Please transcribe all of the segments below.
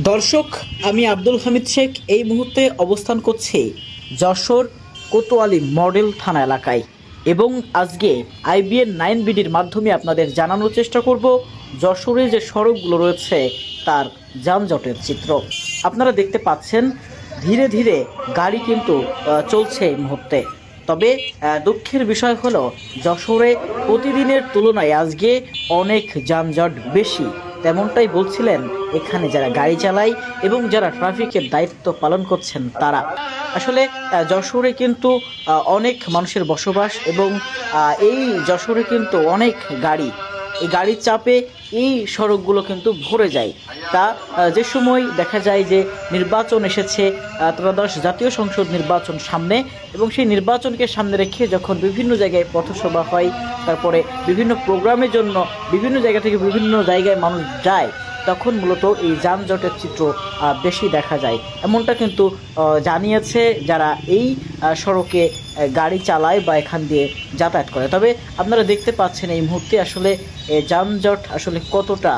দর্শক, আমি আব্দুল হামিদ শেখ এই মুহূর্তে অবস্থান করছি যশোর কোতোয়ালি মডেল থানা এলাকায় এবং আজকে IBN 9BDর মাধ্যমে আপনাদের জানানোর চেষ্টা করব যশোরে যে সড়কগুলো রয়েছে তার যানজটের চিত্র। আপনারা দেখতে পাচ্ছেন ধীরে ধীরে গাড়ি কিন্তু চলছে এই মুহূর্তে। তবে দুঃখের বিষয় হলো যশোরে প্রতিদিনের তুলনায় আজকে অনেক যানজট বেশি। তেমনটাই বলছিলেন এখানে যারা গাড়ি চালায় এবং যারা ট্রাফিকের দায়িত্ব পালন করছেন তারা। আসলে যশোরে কিন্তু অনেক মানুষের বসবাস এবং এই যশোরে কিন্তু অনেক গাড়ি, এই গাড়ির চাপে এই সড়কগুলো কিন্তু ভরে যায়। তা যে সময় দেখা যায় যে নির্বাচন এসেছে, ত্রয়োদশ জাতীয় সংসদ নির্বাচন সামনে, এবং সেই নির্বাচনকে সামনে রেখে যখন বিভিন্ন জায়গায় পথসভা হয়, তারপরে বিভিন্ন প্রোগ্রামের জন্য বিভিন্ন জায়গা থেকে বিভিন্ন জায়গায় মানুষ যায়, তখন মূলত এই যানজটের চিত্র বেশি দেখা যায়। এমনটা কিন্তু জানিয়েছে যারা এই সড়কে গাড়ি চালায় বা এখান দিয়ে যাতায়াত করে। তবে আপনারা দেখতে পাচ্ছেন এই মুহূর্তে আসলে যানজট আসলে কতটা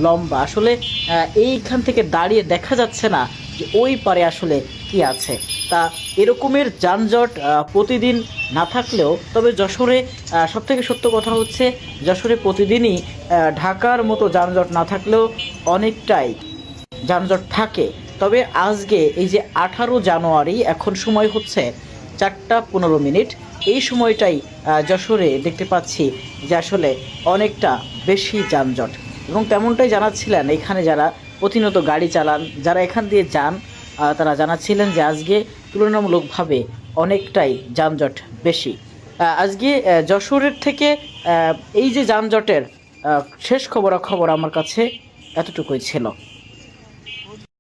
লম্বা। আসলে এইখান থেকে দাঁড়িয়ে দেখা যাচ্ছে না যে ওই পারে আসলে কি আছে। তা এরকমের যানজট প্রতিদিন না থাকলেও, তবে যশোরে সবথেকে সত্য কথা হচ্ছে যশোরে প্রতিদিনই ঢাকার মতো যানজট না থাকলেও অনেকটাই যানজট থাকে। তবে আজকে এই যে 18 জানুয়ারি, এখন সময় হচ্ছে 4টা 15 মিনিট, এই সময়টাই যশোরে দেখতে পাচ্ছি যে আসলে অনেকটা বেশি যানজট। এবং তেমনটাই জানাচ্ছিলেন এখানে যারা প্রতিনিয়ত গাড়ি চালান, যারা এখান দিয়ে যান, তারা জানাচ্ছিলেন যে আজকে তুলনামূলকভাবে অনেকটাই যানজট বেশি। আজকে যশোরের থেকে এই যে যানজটের শেষ খবরাখবর আমার কাছে এতটুকুই ছিল।